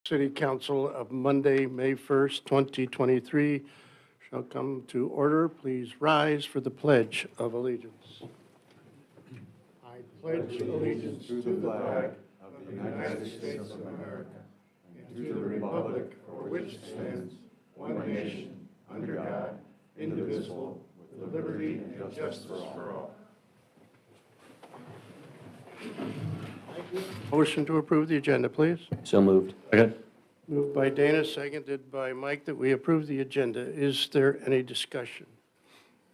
City Council of Monday, May 1st, 2023 shall come to order. Please rise for the Pledge of Allegiance. I pledge allegiance to the flag of the United States of America and to the republic for which it stands, one nation, under God, indivisible, with liberty and justice for all. Motion to approve the agenda, please. So moved. Second. Moved by Dana, seconded by Mike, that we approve the agenda. Is there any discussion?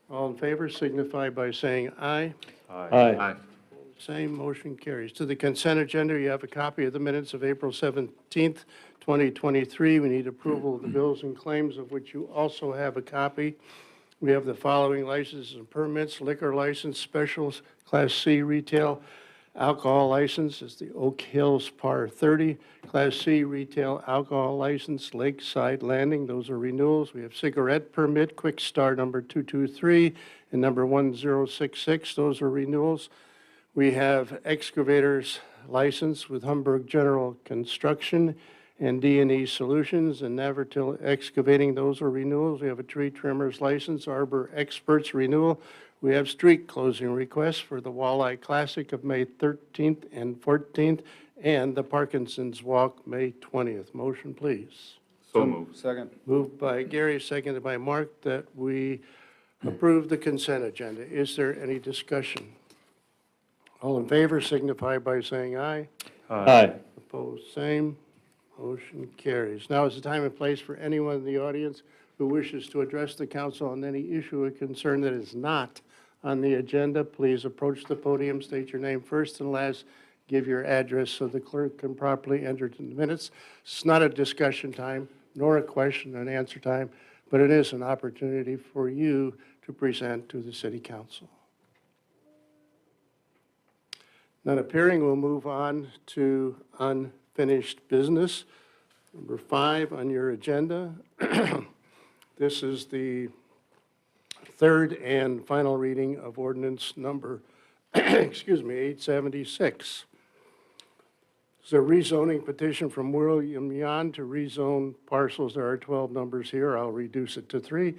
All in favor signify by saying aye. Aye. Same, motion carries. To the consent agenda, you have a copy of the minutes of April 17th, 2023. We need approval of the bills and claims, of which you also have a copy. We have the following licenses and permits: liquor license, specials, Class C retail alcohol license is the Oak Hills Par 30. Class C retail alcohol license, Lakeside Landing, those are renewals. We have cigarette permit, Quick Star number 223 and number 1066, those are renewals. We have excavators license with Humberg General Construction and D&E Solutions and Navertil Excavating, those are renewals. We have a tree trimmers license, Arbor Experts renewal. We have street closing requests for the Walleye Classic of May 13th and 14th and the Parkinson's Walk May 20th. Motion, please. So moved. Second. Moved by Gary, seconded by Mark, that we approve the consent agenda. Is there any discussion? All in favor signify by saying aye. Aye. Opposed, same. Motion carries. Now is the time and place for anyone in the audience who wishes to address the council on any issue or concern that is not on the agenda. Please approach the podium, state your name first and last, give your address so the clerk can properly enter it in the minutes. It's not a discussion time, nor a question and answer time, but it is an opportunity for you to present to the city council. None appearing, we'll move on to unfinished business. Number 5 on your agenda. This is the third and final reading of ordinance number, 876. It's a rezoning petition from William Yan to rezone parcels. There are 12 numbers here. I'll reduce it to 3.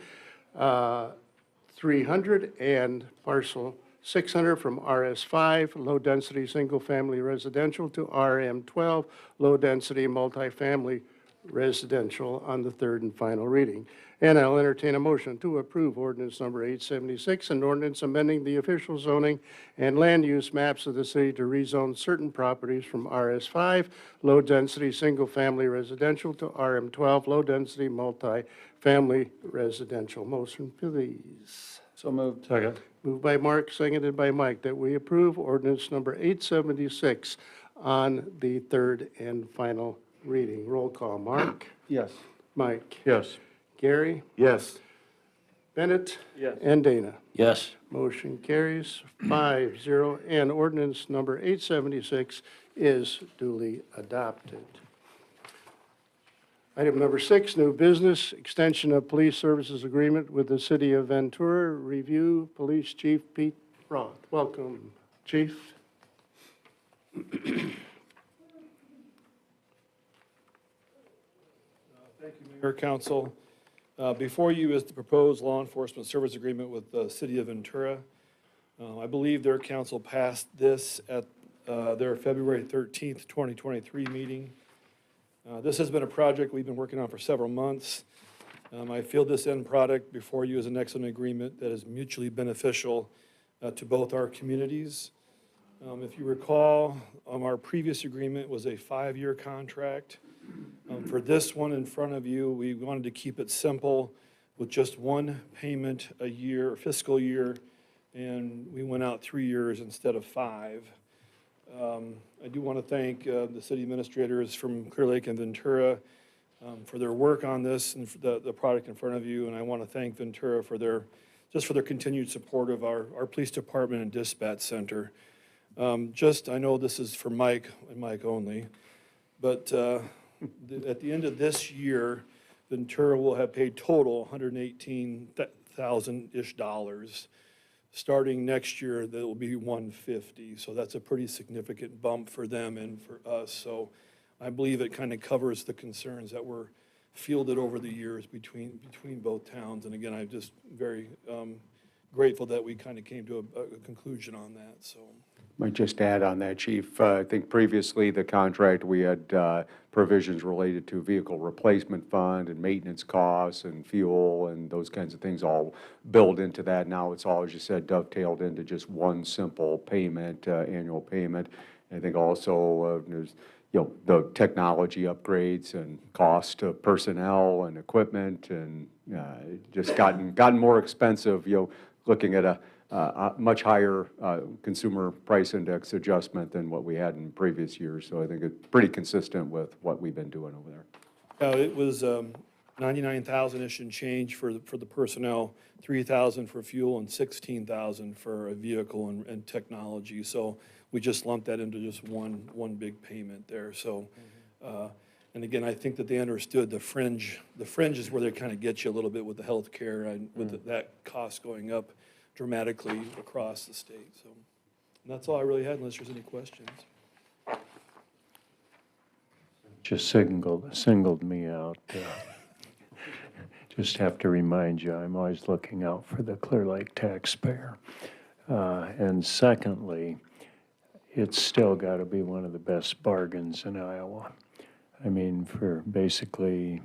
300 and parcel 600 from RS5, low-density single-family residential, to RM12, low-density multifamily residential, on the third and final reading. And I'll entertain a motion to approve ordinance number 876, an ordinance amending the official zoning and land use maps of the city to rezone certain properties from RS5, low-density single-family residential, to RM12, low-density multifamily residential. Motion, please. So moved. Second. Moved by Mark, seconded by Mike, that we approve ordinance number 876 on the third and final reading. Roll call. Mark? Yes. Mike? Yes. Gary? Yes. Bennett? Yes. And Dana? Yes. Motion carries 5-0, and ordinance number 876 is duly adopted. Item number 6, new business, extension of police services agreement with the city of Ventura. Review, Police Chief Pete Roth. Welcome, Chief. Thank you, Mayor, Council. Before you is the proposed law enforcement service agreement with the city of Ventura. I believe their council passed this at their February 13th, 2023 meeting. This has been a project we've been working on for several months. I feel this end product before you is an excellent agreement that is mutually beneficial to both our communities. If you recall, our previous agreement was a 5-year contract. For this one in front of you, we wanted to keep it simple with just one payment a year, fiscal year, and we went out 3 years instead of 5. I do want to thank the city administrators from Clear Lake and Ventura for their work on this and for the product in front of you. And I want to thank Ventura for their continued support of our police department and dispatch center. I know this is for Mike and Mike only, but at the end of this year, Ventura will have paid total $118,000-ish. Starting next year, that will be $150,000. So that's a pretty significant bump for them and for us. So I believe it kind of covers the concerns that were fielded over the years between both towns. And again, I'm just very grateful that we kind of came to a conclusion on that, so. Might just add on that, Chief. I think previously the contract, we had provisions related to vehicle replacement fund and maintenance costs and fuel and those kinds of things all built into that. Now it's all, as you said, dovetailed into just one simple payment, annual payment. I think also there's, the technology upgrades and cost of personnel and equipment and just gotten more expensive, looking at a much higher consumer price index adjustment than what we had in previous years. So I think it's pretty consistent with what we've been doing over there. It was 99,000-ish and change for the personnel, 3,000 for fuel, and 16,000 for a vehicle and technology. So we just lumped that into just one big payment there. So, and again, I think that they understood the fringe. The fringe is where they kind of get you a little bit with the health care and with that cost going up dramatically across the state. So, and that's all I really had, unless there's any questions. Just singled me out. Just have to remind you, I'm always looking out for the Clear Lake taxpayer. And secondly, it's still got to be one of the best bargains in Iowa. I mean, for basically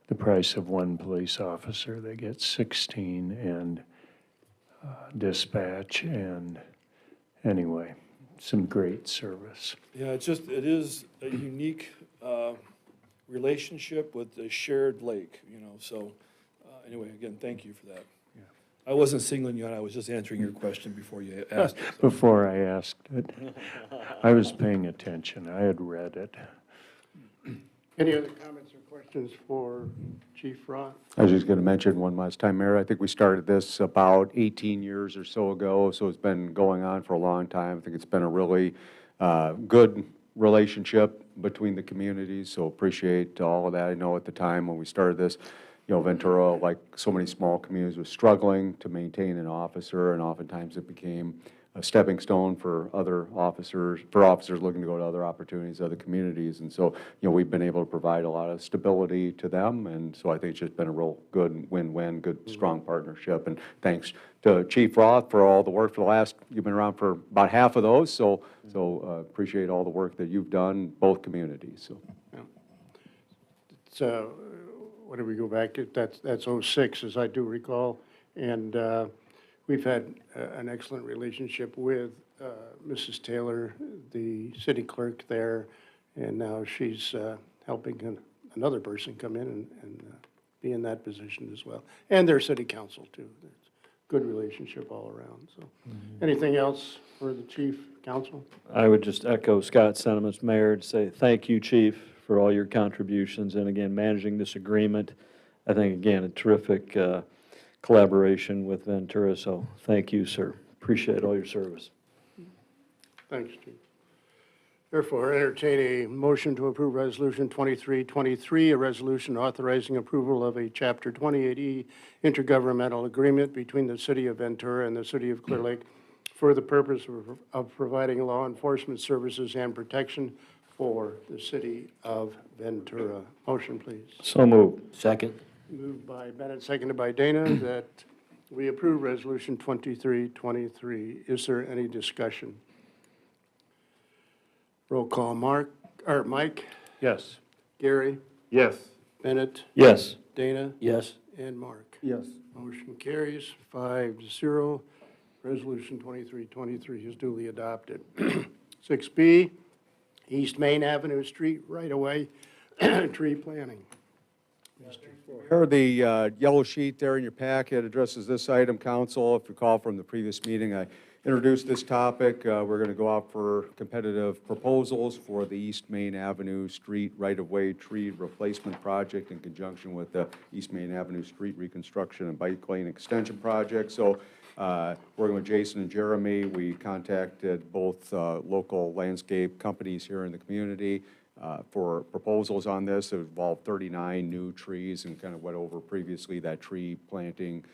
the price of one police officer, they get 16, and dispatch, and anyway, some great service. Yeah, it is a unique relationship with a shared lake, so anyway, again, thank you for that. Yeah. I wasn't singling you out, I was just answering your question before you asked it. So. Before I asked it, I was paying attention. I had read it. Any other comments or questions for Chief Roth? I was just going to mention one last time, Mayor, I think we started this about 18 years or so ago, so it's been going on for a long time. I think it's been a really good relationship between the communities, so appreciate all of that. I know at the time when we started this, Ventura, like so many small communities, was struggling to maintain an officer, and oftentimes it became a stepping stone for other officers, looking to go to other opportunities, other communities. And so, we've been able to provide a lot of stability to them. And so I think it's just been a real good win-win, good, strong partnership. And thanks to Chief Roth for all the work for the last, you've been around for about half of those. So appreciate all the work that you've done, both communities. So. Yeah. It's, what do we go back to? That's 06, as I do recall. And we've had an excellent relationship with Mrs. Taylor, the city clerk there, and now she's helping another person come in and be in that position as well. And their city council, too. It's a good relationship all around. So, anything else for the chief, council? I would just echo Scott's sentiments, Mayor, to say thank you, Chief, for all your contributions, and again, managing this agreement. I think, again, a terrific collaboration with Ventura, so thank you, sir. Appreciate all your service. Thanks, Chief. Therefore, entertain a motion to approve Resolution 2323, a resolution authorizing approval of a Chapter 28E intergovernmental agreement between the City of Ventura and the City of Clear Lake for the purpose of providing law enforcement services and protection for the City of Ventura. Motion, please. So moved. Second. Moved by Bennett, seconded by Dana, that we approve Resolution 2323. Is there any discussion? Roll call, Mike, Yes. Gary, Yes. Bennett, Yes. Dana, Yes. and Mark. Yes. Motion carries 5-0. Resolution 2323 is duly adopted. 6B, East Main Avenue Street right-of-way tree planting. Here, the yellow sheet there in your packet addresses this item, Council. If you recall from the previous meeting, I introduced this topic. We're going to go out for competitive proposals for the East Main Avenue Street right-of-way tree replacement project in conjunction with the East Main Avenue Street reconstruction and bike lane extension project. So working with Jason and Jeremy, we contacted both local landscape companies here in the community for proposals on this. It involved 39 new trees and kind of went over previously that tree planting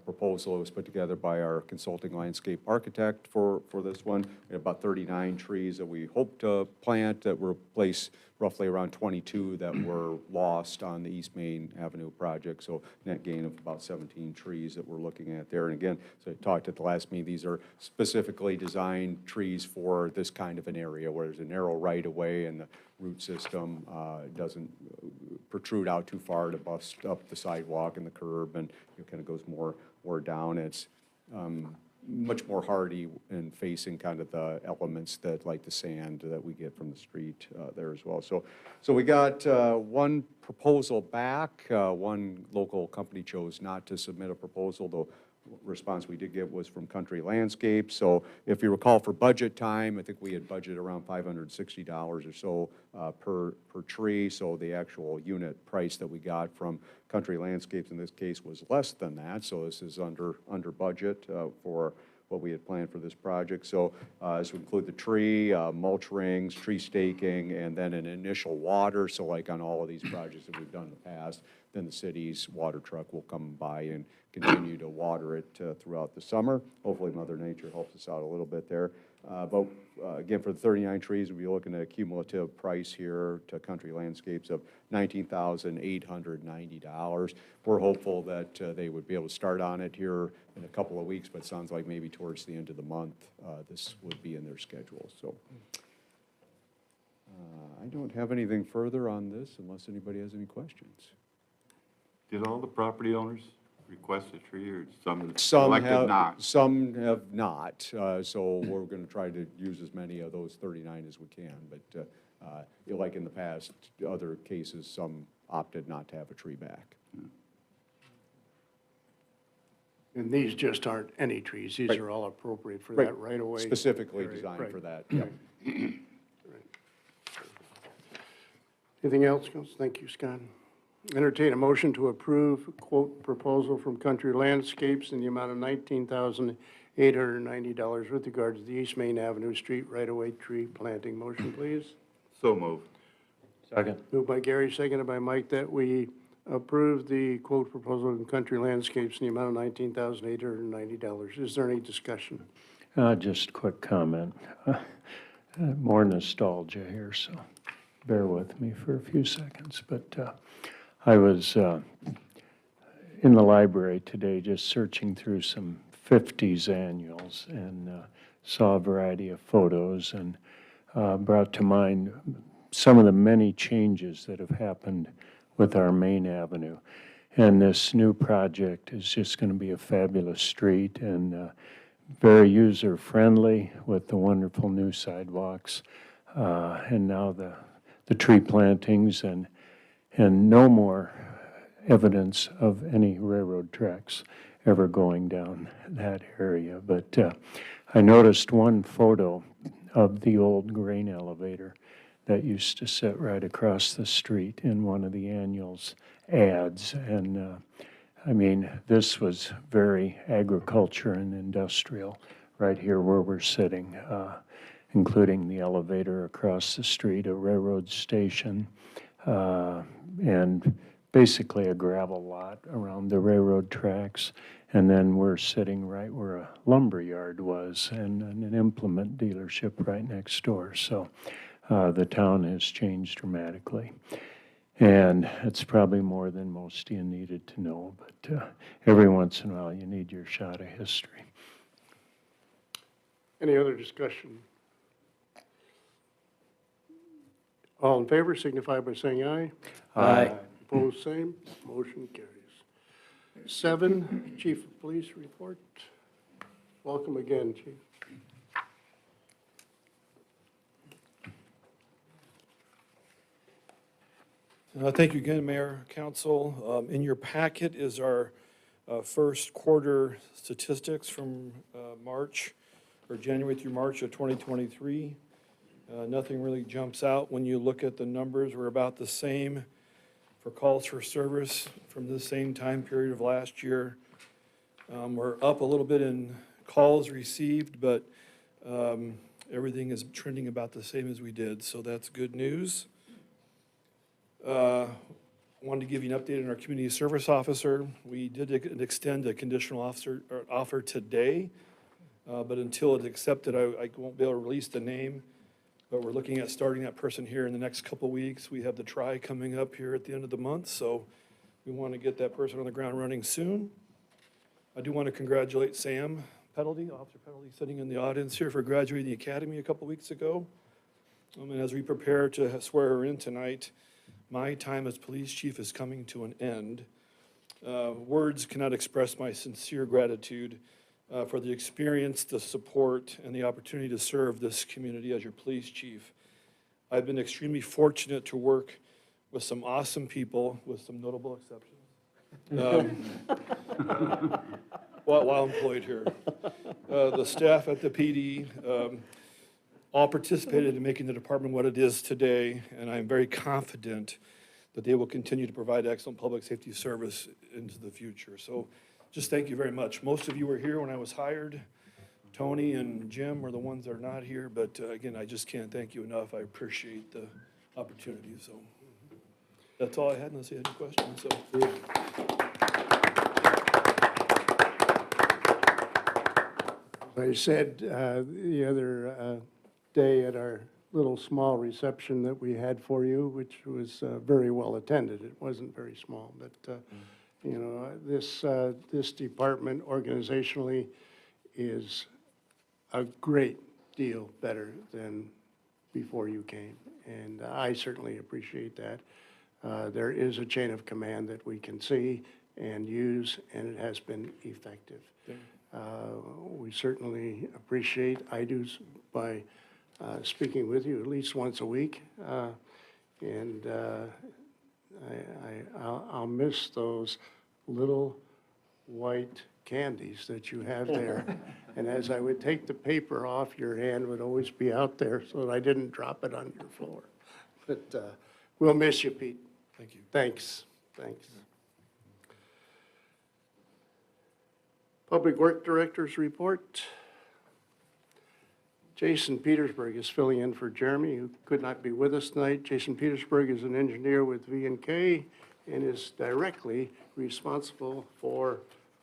proposal that was put together by our consulting landscape architect for this one. We have about 39 trees that we hope to plant that will replace roughly around 22 that were lost on the East Main Avenue project. So net gain of about 17 trees that we're looking at there. And again, so I talked at the last meeting, these are specifically designed trees for this kind of an area where there's a narrow right of way and the root system doesn't protrude out too far to bust up the sidewalk and the curb, and it kind of goes more down. It's much more hardy in facing kind of the elements that, like the sand that we get from the street there as well. So we got one proposal back. One local company chose not to submit a proposal. The response we did get was from Country Landscape. So if you recall, for budget time, I think we had budgeted around $560 or so per tree. So the actual unit price that we got from Country Landscapes in this case was less than that. So this is under budget for what we had planned for this project. So this would include the tree, mulch rings, tree staking, and then an initial water. So like on all of these projects that we've done in the past, then the city's water truck will come by and continue to water it throughout the summer. Hopefully Mother Nature helps us out a little bit there. But again, for the 39 trees, we'll be looking at a cumulative price here to Country Landscapes of $19,890. We're hopeful that they would be able to start on it here in a couple of weeks, but it sounds like maybe towards the end of the month this would be in their schedule. So I don't have anything further on this unless anybody has any questions. Did all the property owners request a tree, or some Some elected have not? Some have not. So we're going to try to use as many of those 39 as we can. But like in the past, other cases, some opted not to have a tree back. And these just aren't any trees. These Right. are all appropriate for Right. that right away. Specifically Right, designed right. for that. Yep. Anything else? Thank you, Scott. Entertain a motion to approve quote proposal from Country Landscapes in the amount of $19,890 with regard to the East Main Avenue Street right-of-way tree planting. Motion, please. So moved. Second. Moved by Gary, seconded by Mike, that we approve the quote proposal from Country Landscapes in the amount of $19,890. Is there any discussion? Just a quick comment. More nostalgia here, so bear with me for a few seconds. But I was in the library today just searching through some 50s annuals and saw a variety of photos and brought to mind some of the many changes that have happened with our main avenue. And this new project is just going to be a fabulous street and very user-friendly with the wonderful new sidewalks and now the tree plantings and no more evidence of any railroad tracks ever going down that area. But I noticed one photo of the old grain elevator that used to sit right across the street in one of the annuals ads. And I mean, this was very agriculture and industrial right here where we're sitting, including the elevator across the street, a railroad station, and basically a gravel lot around the railroad tracks. And then we're sitting right where a lumber yard was and an implement dealership right next door. So the town has changed dramatically. And it's probably more than most of you needed to know, but every once in a while you need your shot of history. Any other discussion? All in favor signify by saying aye. Aye. Opposed, same. Motion carries. 7, Chief of Police report. Welcome again, Chief. Thank you again, Mayor, Council. In your packet is our first quarter statistics from March, or January through March of 2023. Nothing really jumps out when you look at the numbers. We're about the same for calls for service from the same time period of last year. We're up a little bit in calls received, but everything is trending about the same as we did, so that's good news. One wanted to give you an update on our community service officer. We did extend a conditional offer today, but until it's accepted, I won't be able to release the name. But we're looking at starting that person here in the next couple weeks. We have the try coming up here at the end of the month, so we want to get that person on the ground running soon. I do want to congratulate Sam Petaldy, Officer Petaldy, sitting in the audience here, for graduating the academy a couple weeks ago. And as we prepare to swear her in tonight, my time as police chief is coming to an end. Words cannot express my sincere gratitude for the experience, the support, and the opportunity to serve this community as your police chief. I've been extremely fortunate to work with some awesome people, with some notable exceptions, while employed here. The staff at the PD all participated in making the department what it is today, and I'm very confident that they will continue to provide excellent public safety service into the future. So just thank you very much. Most of you were here when I was hired. Tony and Jim are the ones that are not here, but again, I just can't thank you enough. I appreciate the opportunity. So that's all I had, unless you had any questions. So. I said the other day at our little small reception that we had for you, which was very well attended. It wasn't very small, but you know, this department organizationally is a great deal better than before you came, and I certainly appreciate that. There is a chain of command that we can see and use, and it has been effective. We certainly appreciate, I do, by speaking with you at least once a week, and I'll miss those little white candies that you have there. And as I would take the paper off, your hand would always be out there so that I didn't drop it on your floor. But we'll miss you, Pete. Thank you. Thanks. Public Work Director's report. Jason Petersburg is filling in for Jeremy, who could not be with us tonight. Jason Petersburg is an engineer with V&K and is directly responsible for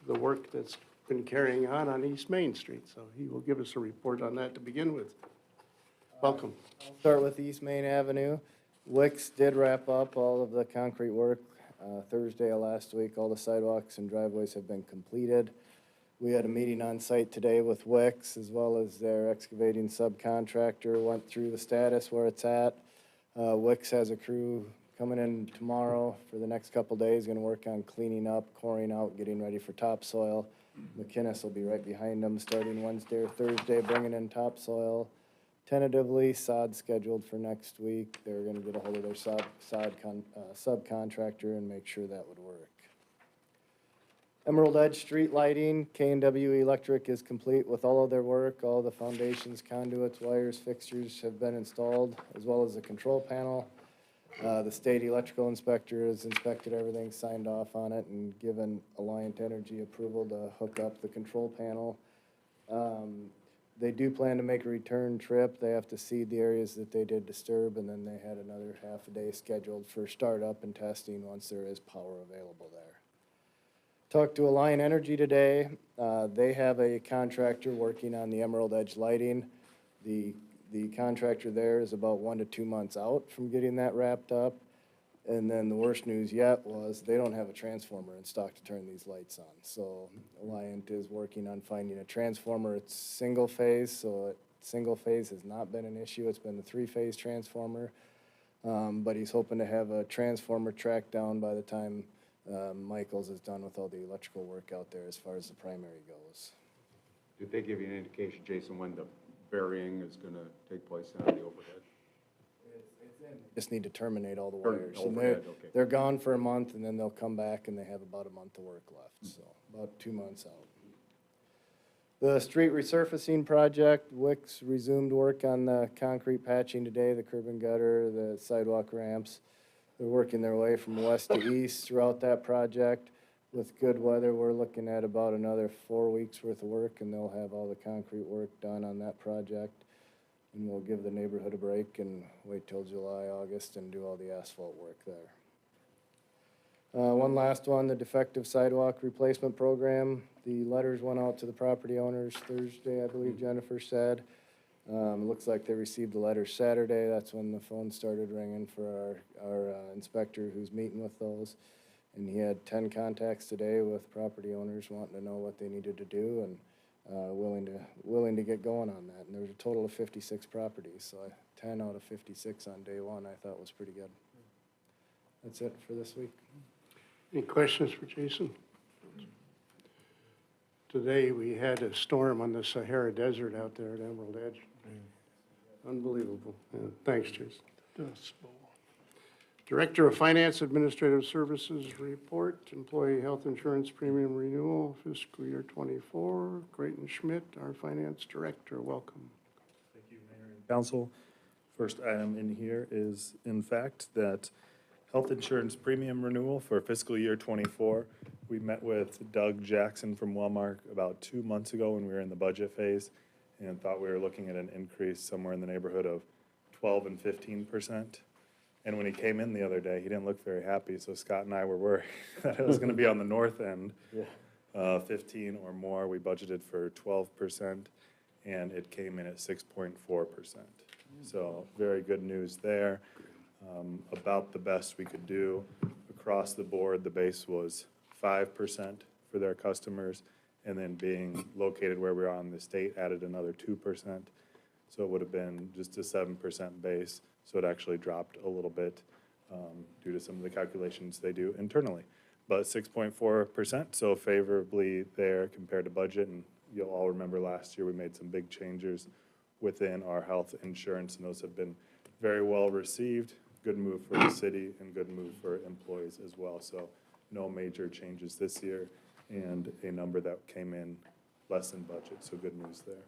the work that's been carrying on East Main Street. So he will give us a report on that to begin with. Welcome. I'll start with East Main Avenue. Wicks did wrap up all of the concrete work Thursday of last week. All the sidewalks and driveways have been completed. We had a meeting on site today with Wicks, as well as their excavating subcontractor, went through the status where it's at. Wicks has a crew coming in tomorrow for the next couple days, going to work on cleaning up, coring out, getting ready for topsoil. McKinnis will be right behind them starting Wednesday or Thursday, bringing in topsoil. Tentatively, sod scheduled for next week. They're going to get a hold of their subcontractor and make sure that would work. Emerald Edge street lighting, K&W Electric is complete with all of their work. All the foundations, conduits, wires, fixtures have been installed, as well as the control panel. The state electrical inspector has inspected everything, signed off on it, and given Alliant Energy approval to hook up the control panel. They do plan to make a return trip. They have to seed the areas that they did disturb, and then they had another half a day scheduled for startup and testing once there is power available there. Talked to Alliant Energy today. They have a contractor working on the Emerald Edge lighting. The contractor there is about 1 to 2 months out from getting that wrapped up. And then the worst news yet was they don't have a transformer in stock to turn these lights on. So Alliant is working on finding a transformer. It's single phase, so single phase has not been an issue. It's been the 3-phase transformer. But he's hoping to have a transformer tracked down by the time Michaels is done with all the electrical work out there as far as the primary goes. Did they give you an indication, Jason, when the burying is going to take place on the overhead? Just need to terminate all the wires. And overhead, okay. they're gone for a month, and then they'll come back, and they have about a month of work left, so about 2 months out. The street resurfacing project, Wicks resumed work on the concrete patching today, the curb and gutter, the sidewalk ramps. They're working their way from west to east throughout that project. With good weather, we're looking at about another 4 weeks worth of work, and they'll have all the concrete work done on that project. And we'll give the neighborhood a break and wait till July, August, and do all the asphalt work there. One last one, the defective sidewalk replacement program. The letters went out to the property owners Thursday, I believe Jennifer said. Looks like they received the letter Saturday. That's when the phone started ringing for our inspector who's meeting with those. And he had 10 contacts today with property owners wanting to know what they needed to do and willing to get going on that. And there was a total of 56 properties, so 10 out of 56 on day one I thought was pretty good. That's it for this week. Any questions for Jason? Today, we had a storm on the Sahara Desert out there at Emerald Edge. Unbelievable. Yeah, thanks, Jason. Director of Finance Administrative Services report, employee health insurance premium renewal, fiscal year '24. Creighton Schmidt, our finance director, welcome. Thank you, Mayor and Council. First item in here is, in fact, that health insurance premium renewal for fiscal year '24. We met with Doug Jackson from Wellmark about 2 months ago when we were in the budget phase and thought we were looking at an increase somewhere in the neighborhood of 12 and 15%. And when he came in the other day, he didn't look very happy, so Scott and I were worried that it was going to be on the north end, 15 or more. We budgeted for 12%, and it came in at 6.4%. So very good news there. About the best we could do. Across the board, the base was 5% for their customers, and then being located where we are on the state added another 2%. So it would have been just a 7% base. So it actually dropped a little bit due to some of the calculations they do internally. But 6.4%, so favorably there compared to budget. And you'll all remember last year we made some big changes within our health insurance, and those have been very well received. Good move for the city and good move for employees as well. So no major changes this year and a number that came in less than budget, so good news there.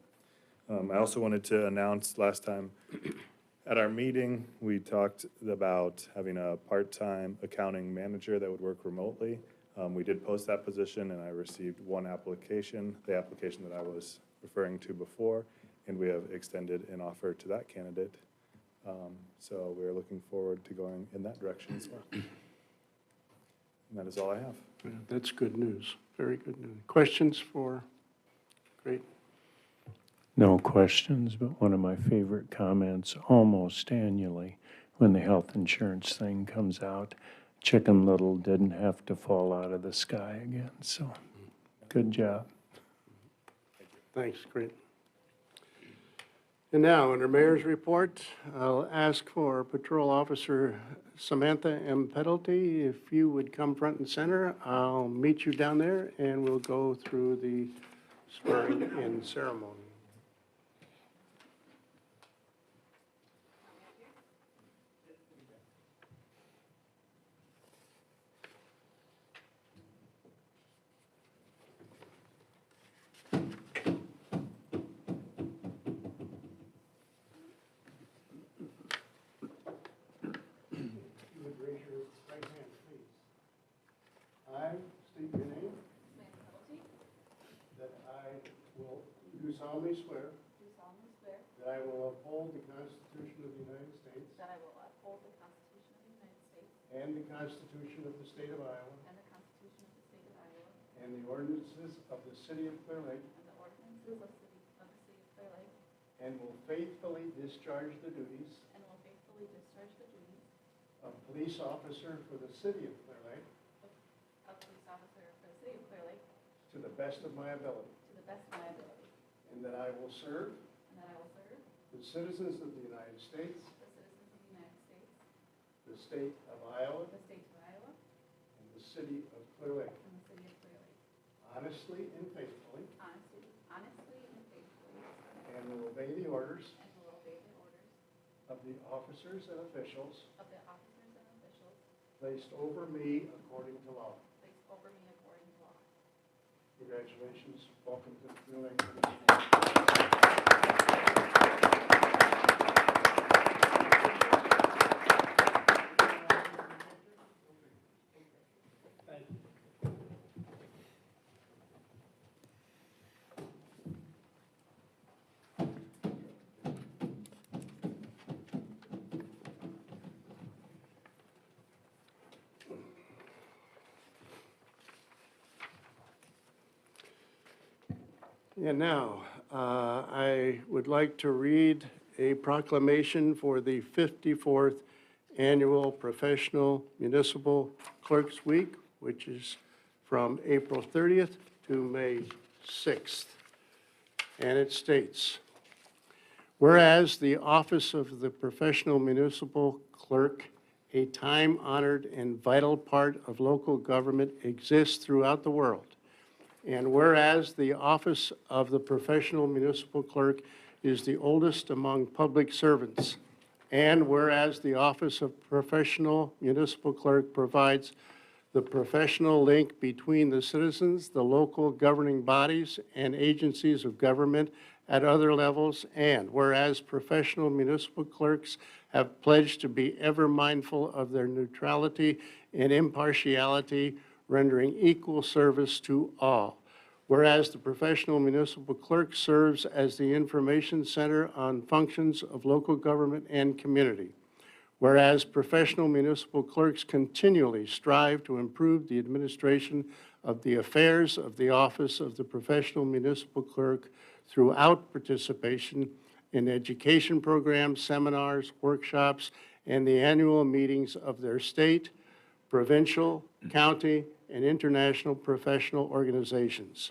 I also wanted to announce last time at our meeting, we talked about having a part-time accounting manager that would work remotely. We did post that position and I received one application, the application that I was referring to before, and we have extended an offer to that candidate. So we're looking forward to going in that direction as well. And that is all I have. Yeah, that's good news, very good news. Questions for, great. No questions, but one of my favorite comments almost annually when the health insurance thing comes out, Chicken Little didn't have to fall out of the sky again, so good job. Thanks, great. And now, under Mayor's report, I'll ask for Patrol Officer Samantha M. Penalty. If you would come front and center, I'll meet you down there and we'll go through the swearing-in ceremony. I state your name. Samantha Penalty. That I will do solemnly swear Do solemnly swear that I will uphold the Constitution of the United States that I will uphold the Constitution of the United States and the Constitution of the State of Iowa and the Constitution of the State of Iowa and the ordinances of the City of Clear Lake, and the ordinances of the City of Clear Lake, and will faithfully discharge the duties and will faithfully discharge the duties of police officer for the City of Clear Lake of police officer for the City of Clear Lake to the best of my ability, to the best of my ability, and that I will serve and that I will serve the citizens of the United States, the citizens of the United States, the State of Iowa, the State of Iowa, and the City of Clear Lake, and the City of Clear Lake, honestly and faithfully, honestly and faithfully, and will obey the orders and will obey the orders of the officers and officials of the officers and officials placed over me according to law. placed over me according to law. Congratulations. Welcome to the Clear Lake Police Department. And now, I would like to read a proclamation for the 54th Annual Professional Municipal Clerks Week, which is from April 30th to May 6th. And it states, whereas the office of the professional municipal clerk, a time-honored and vital part of local government, exists throughout the world. And whereas the office of the professional municipal clerk is the oldest among public servants, and whereas the office of professional municipal clerk provides the professional link between the citizens, the local governing bodies, and agencies of government at other levels, and whereas professional municipal clerks have pledged to be ever mindful of their neutrality and impartiality, rendering equal service to all. Whereas the professional municipal clerk serves as the information center on functions of local government and community. Whereas professional municipal clerks continually strive to improve the administration of the affairs of the office of the professional municipal clerk throughout participation in education programs, seminars, workshops, and the annual meetings of their state, provincial, county, and international professional organizations.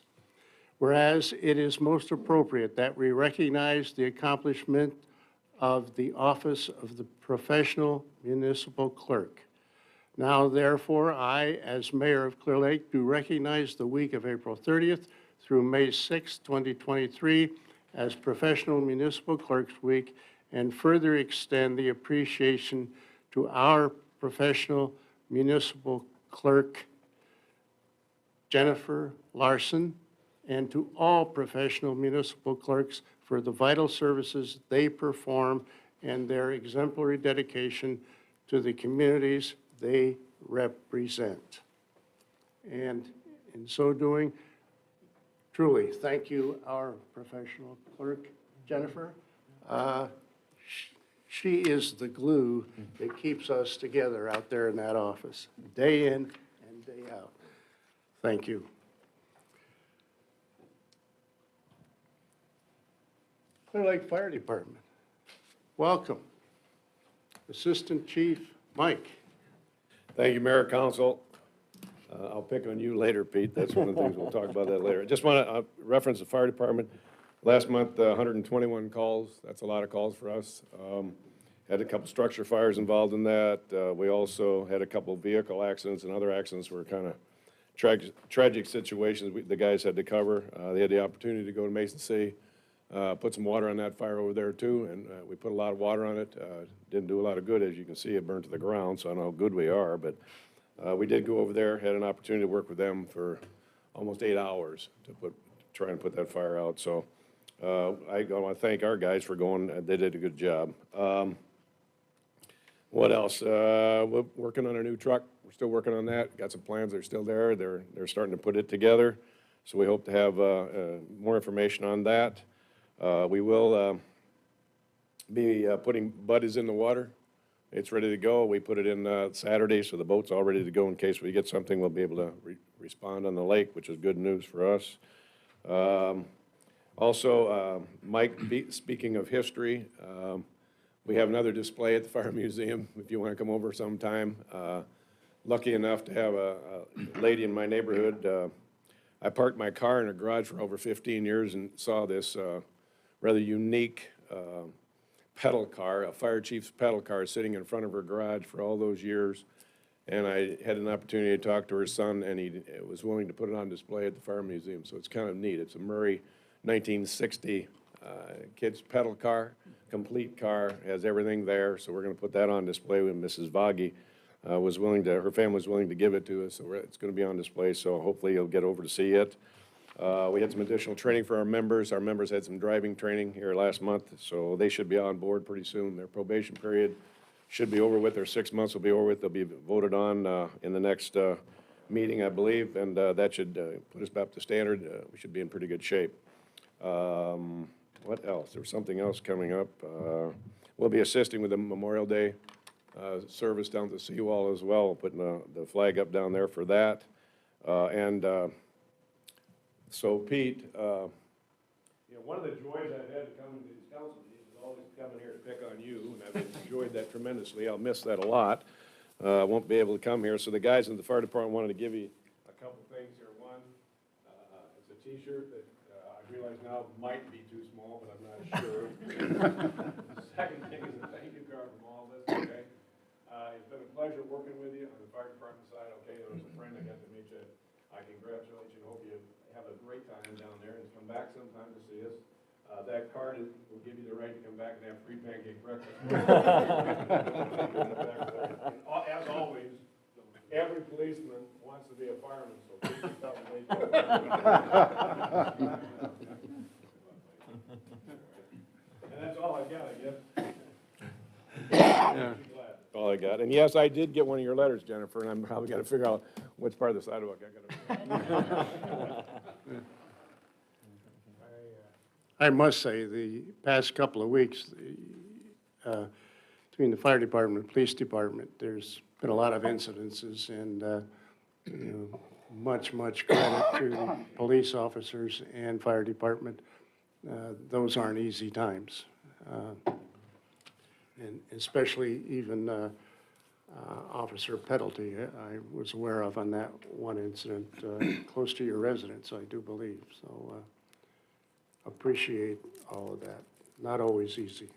Whereas it is most appropriate that we recognize the accomplishment of the office of the professional municipal clerk. Now, therefore, I, as mayor of Clear Lake, do recognize the week of April 30th through May 6th, 2023, as Professional Municipal Clerks Week, and further extend the appreciation to our professional municipal clerk, Jennifer Larson, and to all professional municipal clerks for the vital services they perform and their exemplary dedication to the communities they represent. And in so doing, truly, thank you, our professional clerk, Jennifer. She is the glue that keeps us together out there in that office, day in and day out. Thank you. Clear Lake Fire Department, welcome. Assistant Chief Mike. Thank you, Mayor, Council. I'll pick on you later, Pete. That's one of the things, we'll talk about that later. I just want to reference the fire department. Last month, 121 calls. That's a lot of calls for us. Had a couple structure fires involved in that. We also had a couple vehicle accidents and other accidents were kind of tragic situations the guys had to cover. They had the opportunity to go to Mason City, put some water on that fire over there too, and we put a lot of water on it. Didn't do a lot of good, as you can see. It burned to the ground, so I don't know how good we are, but we did go over there, had an opportunity to work with them for almost 8 hours to try and put that fire out. So I want to thank our guys for going. They did a good job. What else? We're working on a new truck. We're still working on that. Got some plans. They're still there. They're starting to put it together. So we hope to have more information on that. We will be putting buddies in the water. It's ready to go. We put it in Saturday, so the boat's all ready to go in case we get something. We'll be able to respond on the lake, which is good news for us. Also, Mike, speaking of history, we have another display at the Fire Museum if you want to come over sometime. Lucky enough to have a lady in my neighborhood. I parked my car in a garage for over 15 years and saw this rather unique pedal car, a fire chief's pedal car sitting in front of her garage for all those years. And I had an opportunity to talk to her son, and he was willing to put it on display at the Fire Museum. So it's kind of neat. It's a Murray 1960 kid's pedal car, complete car, has everything there. So we're going to put that on display when Mrs. Voggy was willing to, her family was willing to give it to us. So it's going to be on display. So hopefully you'll get over to see it. We had some additional training for our members. Our members had some driving training here last month, so they should be on board pretty soon. Their probation period should be over with. Their 6 months will be over with. They'll be voted on in the next meeting, I believe, and that should put us back to standard. We should be in pretty good shape. What else? There was something else coming up. We'll be assisting with the Memorial Day service down at the seawall as well, putting the flag up down there for that. So Pete, You know, one of the joys I've had to come to these council meetings is always coming here to pick on you, and I've enjoyed that tremendously. I'll miss that a lot. I won't be able to come here, so the guys in the fire department wanted to give you a couple things here. One, it's a T-shirt that I realize now might be too small, but I'm not sure. The second thing is a thank you card from all of us, okay? It's been a pleasure working with you on the fire department side, okay? There was a friend I got to meet you. I congratulate you, hope you have a great time down there, and come back sometime to see us. That card will give you the right to come back and have free pancake breakfast. As always, every policeman wants to be a fireman, so please come and make it. And that's all I got, I guess. That's all I got. And yes, I did get one of your letters, Jennifer, and I'm probably got to figure out which part of the sidewalk I got to. I must say, the past couple of weeks, between the fire department and police department, there's been a lot of incidences, and, you know, much credit to the police officers and fire department. Those aren't easy times. And especially even Officer Penalty, I was aware of on that one incident close to your residence, I do believe. So appreciate all of that. Not always easy.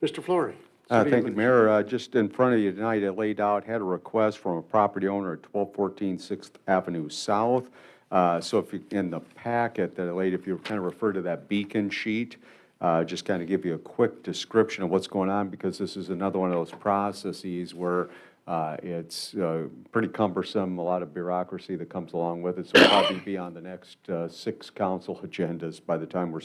Mr. Flory. Thank you, Mayor. Just in front of you tonight, I laid out, had a request from a property owner at 1214 6th Avenue South. So if you, in the packet that I laid, if you kind of refer to that beacon sheet, just kind of give you a quick description of what's going on, because this is another one of those processes where it's pretty cumbersome, a lot of bureaucracy that comes along with it. So it'll probably be on the next 6 council agendas by the time we're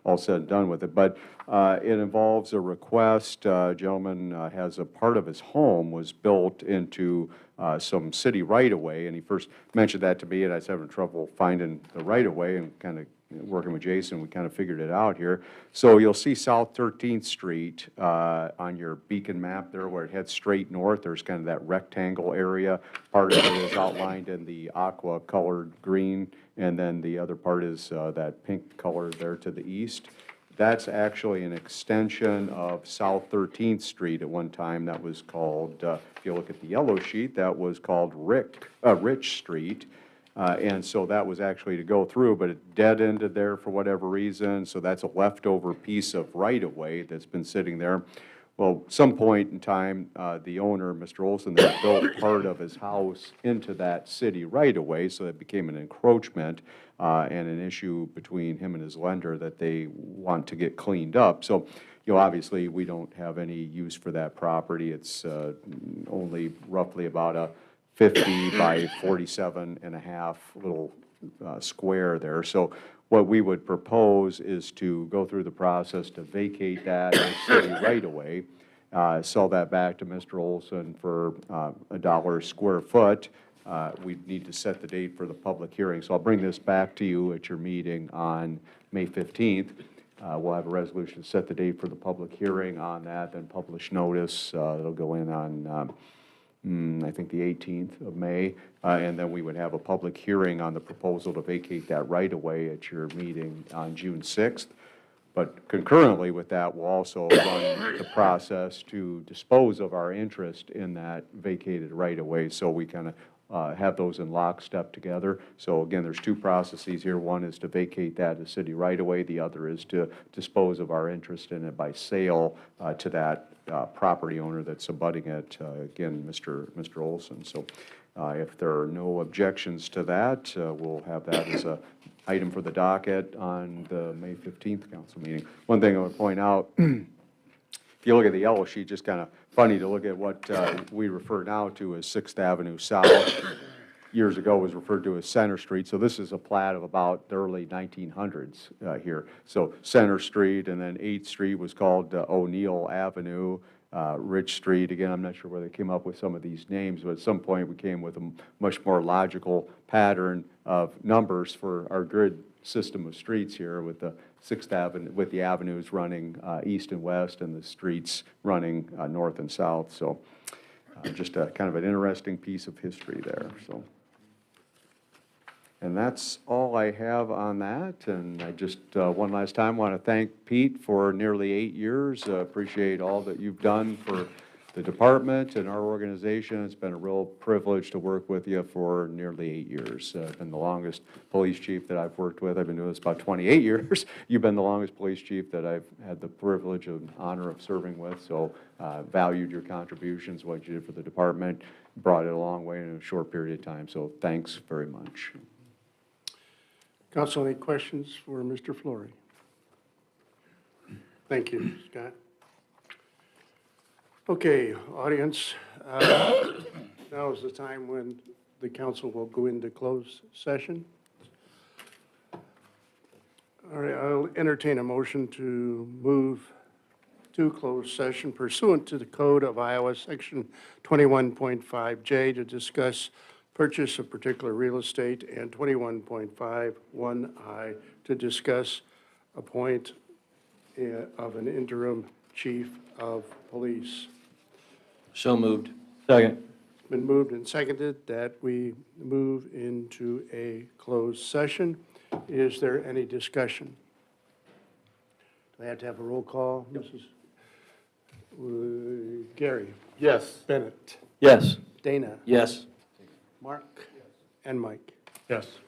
all said and done with it. But it involves a request. Gentleman has a part of his home was built into some city right-of-way, and he first mentioned that to me, and I was having trouble finding the right-of-way, and kind of working with Jason, we kind of figured it out here. So you'll see South 13th Street on your beacon map there, where it heads straight north. There's kind of that rectangle area. Part of it is outlined in the aqua-colored green, and then the other part is that pink color there to the east. That's actually an extension of South 13th Street at one time. That was called, if you look at the yellow sheet, that was called Rich Street. And so that was actually to go through, but it dead-ended there for whatever reason, so that's a leftover piece of right-of-way that's been sitting there. Well, some point in time, the owner, Mr. Olson, there built part of his house into that city right-of-way, so it became an encroachment and an issue between him and his lender that they want to get cleaned up. So, you know, obviously, we don't have any use for that property. It's only roughly about a 50 by 47 and a half little square there. So what we would propose is to go through the process to vacate that as city right-of-way, sell that back to Mr. Olson for $1 a square foot. We need to set the date for the public hearing. So I'll bring this back to you at your meeting on May 15th. We'll have a resolution to set the date for the public hearing on that, then publish notice. It'll go in on I think the 18th of May, and then we would have a public hearing on the proposal to vacate that right-of-way at your meeting on June 6th. But concurrently with that, we'll also run the process to dispose of our interest in that vacated right-of-way, so we kind of have those in lockstep together. So again, there's 2 processes here. One is to vacate that as city right-of-way. The other is to dispose of our interest in it by sale to that property owner that's abutting it, again, Mr. Olson. So if there are no objections to that, we'll have that as a item for the docket on the May 15th council meeting. One thing I would point out, if you look at the yellow sheet, just kind of funny to look at what we refer now to as 6th Avenue South. Years ago was referred to as Center Street. So this is a plat of about the early 1900s here. So Center Street, and then 8th Street was called O'Neill Avenue. Rich Street, again, I'm not sure where they came up with some of these names, but at some point we came with a much more logical pattern of numbers for our grid system of streets here, with the 6th Avenue, with the avenues running east and west, and the streets running north and south. So just a kind of an interesting piece of history there. So And that's all I have on that. And I just, one last time, want to thank Pete for nearly 8 years. Appreciate all that you've done for the department and our organization. It's been a real privilege to work with you for nearly 8 years. Been the longest police chief that I've worked with. I've been doing this about 28 years. You've been the longest police chief that I've had the privilege and honor of serving with. So valued your contributions, what you did for the department, brought it a long way in a short period of time. So thanks very much. Council, any questions for Mr. Flory? Thank you, Scott. Okay, audience, now is the time when the council will go into closed session. All right, I'll entertain a motion to move to closed session pursuant to the Code of Iowa, Section 21.5J, to discuss purchase of particular real estate, and 21.51I to discuss appoint of an interim chief of police. So moved. Second. It's been moved and seconded that we move into a closed session. Is there any discussion? Do I have to have a roll call? Mrs. Gary? Yes. Bennett? Yes. Dana? Yes. Mark? And Mike? Yes.